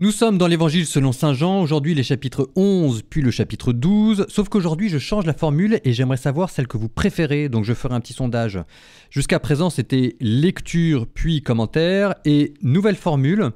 Nous sommes dans l'évangile selon saint Jean, aujourd'hui les chapitres 11 puis le chapitre 12, sauf qu'aujourd'hui je change la formule et j'aimerais savoir celle que vous préférez, donc je ferai un petit sondage. Jusqu'à présent c'était lecture puis commentaire et nouvelle formule,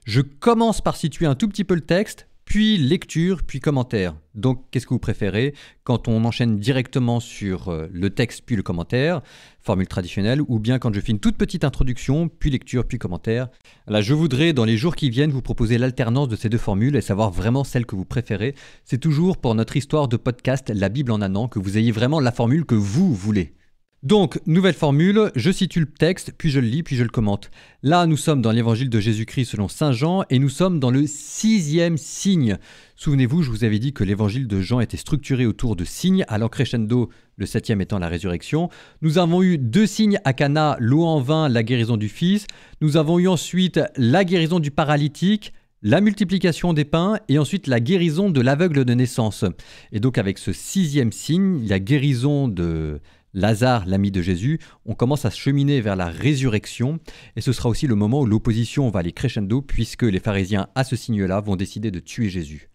je commence par situer un tout petit peu le texte, puis lecture, puis commentaire. Donc qu'est-ce que vous préférez quand on enchaîne directement sur le texte puis le commentaire, formule traditionnelle, ou bien quand je fais une toute petite introduction, puis lecture, puis commentaire. Là, je voudrais dans les jours qui viennent vous proposer l'alternance de ces deux formules et savoir vraiment celle que vous préférez. C'est toujours pour notre histoire de podcast La Bible en un an que vous ayez vraiment la formule que vous voulez. Donc, nouvelle formule, je situe le texte, puis je le lis, puis je le commente. Là, nous sommes dans l'évangile de Jésus-Christ selon saint Jean, et nous sommes dans le 6e signe. Souvenez-vous, je vous avais dit que l'évangile de Jean était structuré autour de signes, allant crescendo, le 7e étant la résurrection. Nous avons eu 2 signes à Cana, l'eau en vin, la guérison du fils. Nous avons eu ensuite la guérison du paralytique, la multiplication des pains et ensuite la guérison de l'aveugle de naissance. Et donc avec ce 6e signe, la guérison de Lazare, l'ami de Jésus, on commence à cheminer vers la résurrection et ce sera aussi le moment où l'opposition va aller crescendo puisque les pharisiens à ce signe-là vont décider de tuer Jésus.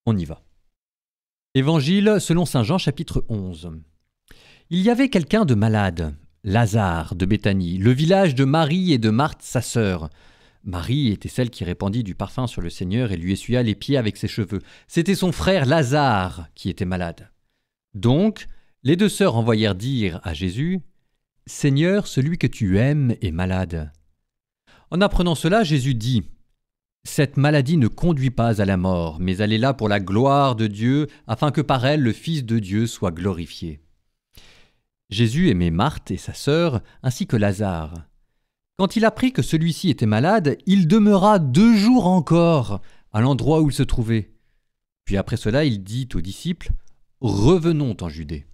On y va. Évangile selon saint Jean chapitre 11. Il y avait quelqu'un de malade, Lazare de Béthanie, le village de Marie et de Marthe sa sœur. Marie était celle qui répandit du parfum sur le Seigneur et lui essuya les pieds avec ses cheveux. C'était son frère Lazare qui était malade. Donc, les 2 sœurs envoyèrent dire à Jésus « Seigneur, celui que tu aimes est malade. » En apprenant cela, Jésus dit « Cette maladie ne conduit pas à la mort, mais elle est là pour la gloire de Dieu, afin que par elle le Fils de Dieu soit glorifié. » Jésus aimait Marthe et sa sœur, ainsi que Lazare. Quand il apprit que celui-ci était malade, il demeura 2 jours encore à l'endroit où il se trouvait. Puis après cela, il dit aux disciples « Revenons en Judée. »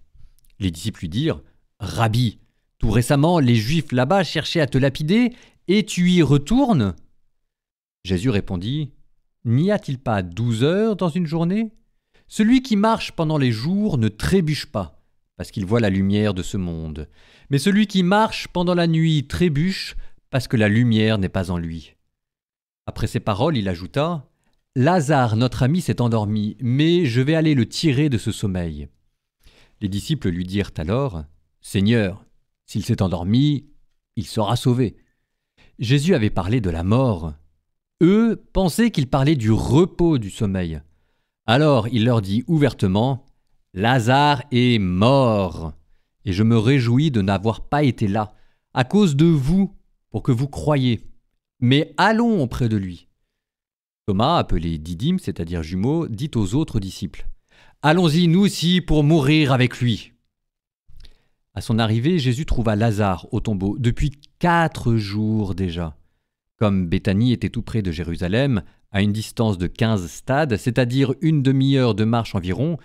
Les disciples lui dirent « Rabbi, tout récemment, les Juifs là-bas cherchaient à te lapider, et tu y retournes ?» Jésus répondit « N'y a-t-il pas 12 heures dans une journée ? Celui qui marche pendant les jours ne trébuche pas, parce qu'il voit la lumière de ce monde. Mais celui qui marche pendant la nuit trébuche, parce que la lumière n'est pas en lui. » Après ces paroles, il ajouta « Lazare, notre ami, s'est endormi, mais je vais aller le tirer de ce sommeil. » Les disciples lui dirent alors « Seigneur, s'il s'est endormi, il sera sauvé. » Jésus avait parlé de la mort. Eux pensaient qu'il parlait du repos du sommeil. Alors il leur dit ouvertement « Lazare est mort, et je me réjouis de n'avoir pas été là, à cause de vous, pour que vous croyiez. Mais allons auprès de lui. » Thomas, appelé Didyme, c'est-à-dire jumeau, dit aux autres disciples « Allons-y, nous aussi, pour mourir avec lui. » À son arrivée, Jésus trouva Lazare au tombeau depuis 4 jours déjà. Comme Béthanie était tout près de Jérusalem, à une distance de 15 stades, c'est-à-dire une demi-heure de marche environ,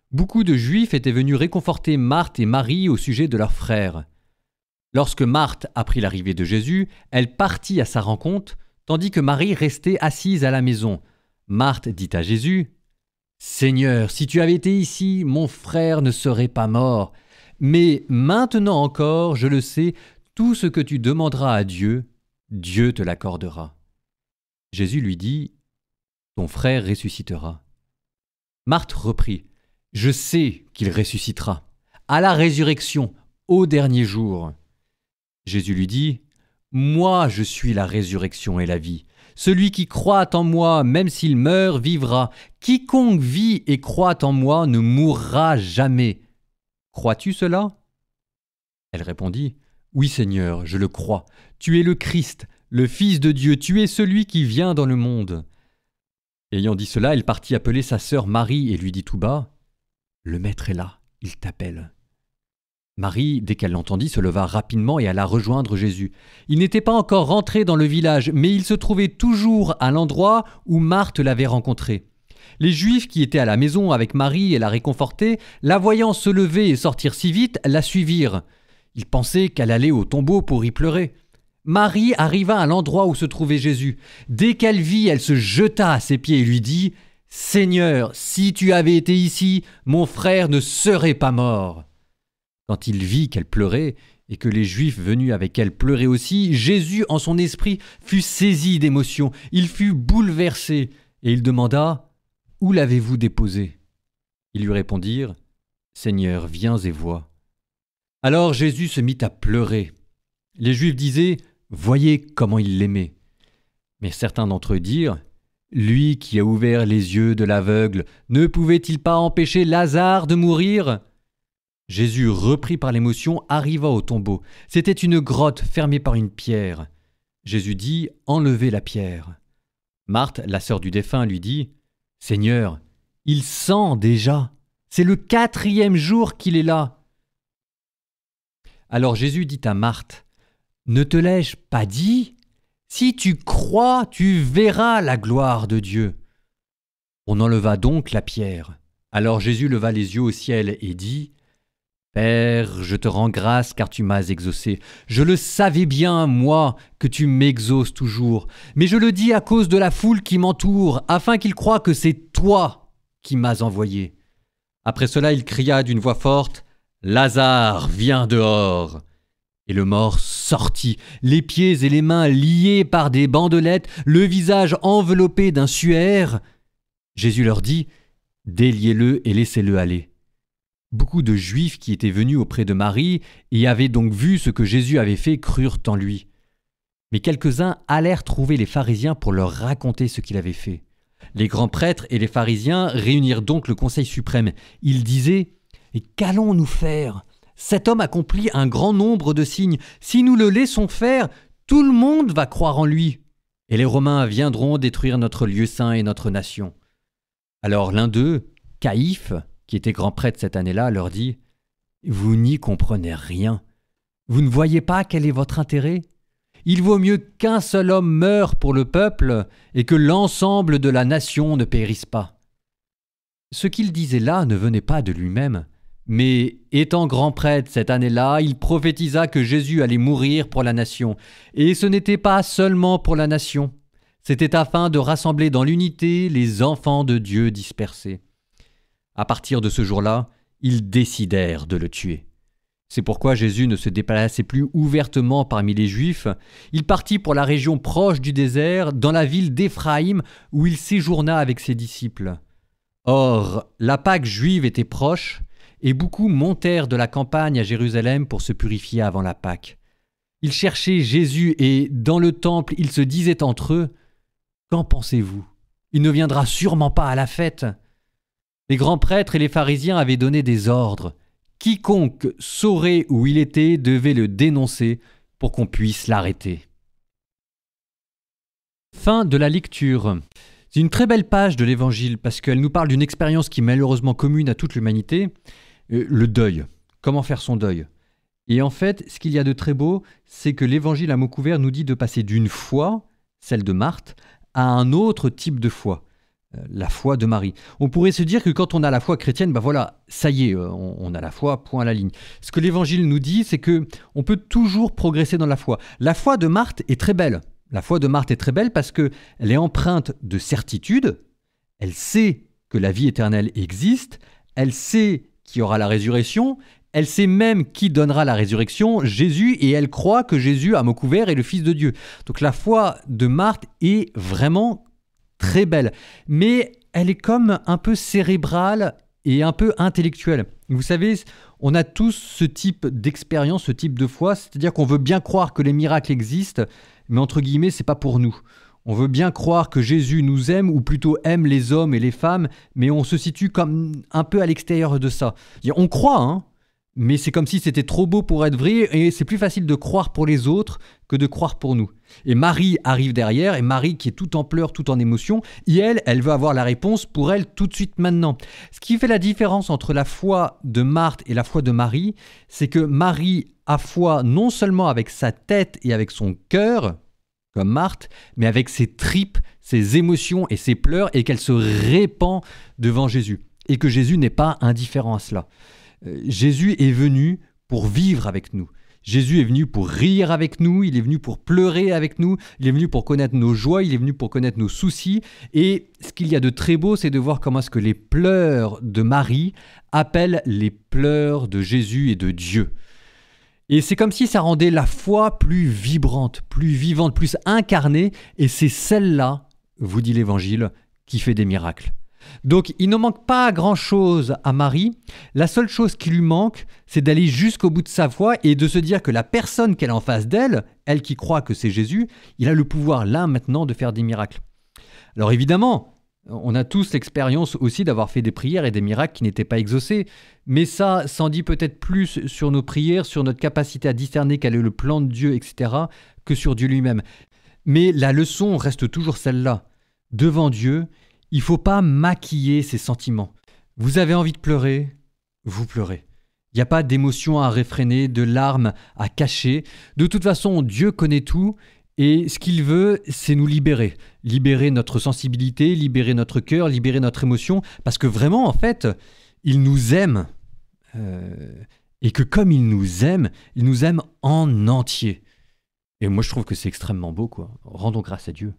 beaucoup de Juifs étaient venus réconforter Marthe et Marie au sujet de leur frère. Lorsque Marthe apprit l'arrivée de Jésus, elle partit à sa rencontre, tandis que Marie restait assise à la maison. Marthe dit à Jésus « Seigneur, si tu avais été ici, mon frère ne serait pas mort. Mais maintenant encore, je le sais, tout ce que tu demanderas à Dieu, Dieu te l'accordera. » Jésus lui dit « Ton frère ressuscitera. » Marthe reprit « Je sais qu'il ressuscitera, à la résurrection, au dernier jour. » Jésus lui dit « Moi je suis la résurrection et la vie. Celui qui croit en moi, même s'il meurt, vivra. Quiconque vit et croit en moi ne mourra jamais. Crois-tu cela ?» Elle répondit « Oui Seigneur, je le crois. Tu es le Christ, le Fils de Dieu, tu es celui qui vient dans le monde. » Ayant dit cela, elle partit appeler sa sœur Marie et lui dit tout bas « Le Maître est là, il t'appelle. » Marie, dès qu'elle l'entendit, se leva rapidement et alla rejoindre Jésus. Il n'était pas encore rentré dans le village, mais il se trouvait toujours à l'endroit où Marthe l'avait rencontré. Les Juifs qui étaient à la maison avec Marie et la réconfortaient, la voyant se lever et sortir si vite, la suivirent. Ils pensaient qu'elle allait au tombeau pour y pleurer. Marie arriva à l'endroit où se trouvait Jésus. Dès qu'elle vit, elle se jeta à ses pieds et lui dit « Seigneur, si tu avais été ici, mon frère ne serait pas mort. » Quand il vit qu'elle pleurait, et que les Juifs venus avec elle pleuraient aussi, Jésus, en son esprit, fut saisi d'émotion. Il fut bouleversé, et il demanda « Où l'avez-vous déposé ?» Ils lui répondirent « Seigneur, viens et vois. » Alors Jésus se mit à pleurer. Les Juifs disaient « Voyez comment il l'aimait. » Mais certains d'entre eux dirent « Lui qui a ouvert les yeux de l'aveugle, ne pouvait-il pas empêcher Lazare de mourir ?» Jésus, repris par l'émotion, arriva au tombeau. C'était une grotte fermée par une pierre. Jésus dit « Enlevez la pierre. » Marthe, la sœur du défunt, lui dit « Seigneur, il sent déjà. C'est le 4e jour qu'il est là. » Alors Jésus dit à Marthe « Ne te l'ai-je pas dit ? Si tu crois, tu verras la gloire de Dieu. » On enleva donc la pierre. Alors Jésus leva les yeux au ciel et dit « Père, je te rends grâce car tu m'as exaucé. Je le savais bien, moi, que tu m'exauces toujours. Mais je le dis à cause de la foule qui m'entoure, afin qu'ils croient que c'est toi qui m'as envoyé. » Après cela, il cria d'une voix forte « Lazare, viens dehors !» Et le mort sortit, les pieds et les mains liés par des bandelettes, le visage enveloppé d'un suaire. Jésus leur dit « Déliez-le et laissez-le aller. » Beaucoup de Juifs qui étaient venus auprès de Marie et avaient donc vu ce que Jésus avait fait crurent en lui. Mais quelques-uns allèrent trouver les pharisiens pour leur raconter ce qu'il avait fait. Les grands prêtres et les pharisiens réunirent donc le conseil suprême. Ils disaient « Et qu'allons-nous faire ? Cet homme accomplit un grand nombre de signes. Si nous le laissons faire, tout le monde va croire en lui. Et les Romains viendront détruire notre lieu saint et notre nation. » Alors l'un d'eux, Caïphe, qui était grand prêtre cette année-là, leur dit « Vous n'y comprenez rien. Vous ne voyez pas quel est votre intérêt ? Il vaut mieux qu'un seul homme meure pour le peuple et que l'ensemble de la nation ne périsse pas. » Ce qu'il disait là ne venait pas de lui-même. Mais étant grand prêtre cette année-là, il prophétisa que Jésus allait mourir pour la nation. Et ce n'était pas seulement pour la nation. C'était afin de rassembler dans l'unité les enfants de Dieu dispersés. À partir de ce jour-là, ils décidèrent de le tuer. C'est pourquoi Jésus ne se déplaçait plus ouvertement parmi les Juifs. Il partit pour la région proche du désert, dans la ville d'Éphraïm, où il séjourna avec ses disciples. Or, la Pâque juive était proche, et beaucoup montèrent de la campagne à Jérusalem pour se purifier avant la Pâque. Ils cherchaient Jésus et, dans le temple, ils se disaient entre eux « Qu'en pensez-vous ? Il ne viendra sûrement pas à la fête. » Les grands prêtres et les pharisiens avaient donné des ordres. Quiconque saurait où il était devait le dénoncer pour qu'on puisse l'arrêter. Fin de la lecture. C'est une très belle page de l'Évangile parce qu'elle nous parle d'une expérience qui est malheureusement commune à toute l'humanité, le deuil. Comment faire son deuil. Et en fait, ce qu'il y a de très beau, c'est que l'Évangile à mots couverts nous dit de passer d'une foi, celle de Marthe, à un autre type de foi. La foi de Marie. On pourrait se dire que quand on a la foi chrétienne, ben voilà, ça y est, on a la foi, point à la ligne. Ce que l'Évangile nous dit, c'est que on peut toujours progresser dans la foi. La foi de Marthe est très belle. La foi de Marthe est très belle parce qu'elle est empreinte de certitude. Elle sait que la vie éternelle existe. Elle sait qu'il y aura la résurrection. Elle sait même qui donnera la résurrection, Jésus, et elle croit que Jésus, à mots couverts, est le Fils de Dieu. Donc la foi de Marthe est vraiment très belle, mais elle est comme un peu cérébrale et un peu intellectuelle. Vous savez, on a tous ce type d'expérience, ce type de foi, c'est-à-dire qu'on veut bien croire que les miracles existent, mais entre guillemets, c'est pas pour nous. On veut bien croire que Jésus nous aime, ou plutôt aime les hommes et les femmes, mais on se situe comme un peu à l'extérieur de ça. On croit, hein, mais c'est comme si c'était trop beau pour être vrai, et c'est plus facile de croire pour les autres que de croire pour nous. Et Marie arrive derrière, et Marie qui est tout en pleurs, tout en émotion, et elle veut avoir la réponse pour elle tout de suite maintenant. Ce qui fait la différence entre la foi de Marthe et la foi de Marie, c'est que Marie a foi non seulement avec sa tête et avec son cœur, comme Marthe, mais avec ses tripes, ses émotions et ses pleurs, et qu'elle se répand devant Jésus. Et que Jésus n'est pas indifférent à cela. Jésus est venu pour vivre avec nous. Jésus est venu pour rire avec nous, il est venu pour pleurer avec nous, il est venu pour connaître nos joies, il est venu pour connaître nos soucis. Et ce qu'il y a de très beau, c'est de voir comment est-ce que les pleurs de Marie appellent les pleurs de Jésus et de Dieu. Et c'est comme si ça rendait la foi plus vibrante, plus vivante, plus incarnée, et c'est celle-là, vous dit l'Évangile, qui fait des miracles. Donc il ne manque pas grand-chose à Marie, la seule chose qui lui manque, c'est d'aller jusqu'au bout de sa foi et de se dire que la personne qu'elle a en face d'elle, elle qui croit que c'est Jésus, il a le pouvoir là maintenant de faire des miracles. Alors évidemment, on a tous l'expérience aussi d'avoir fait des prières et des miracles qui n'étaient pas exaucés, mais ça s'en dit peut-être plus sur nos prières, sur notre capacité à discerner quel est le plan de Dieu, etc., que sur Dieu lui-même. Mais la leçon reste toujours celle-là. Devant Dieu, il ne faut pas maquiller ses sentiments. Vous avez envie de pleurer, vous pleurez. Il n'y a pas d'émotion à réfréner, de larmes à cacher. De toute façon, Dieu connaît tout et ce qu'il veut, c'est nous libérer. Libérer notre sensibilité, libérer notre cœur, libérer notre émotion. Parce que vraiment, en fait, il nous aime. Et que comme il nous aime en entier. Et moi, je trouve que c'est extrêmement beau, quoi. Rendons grâce à Dieu.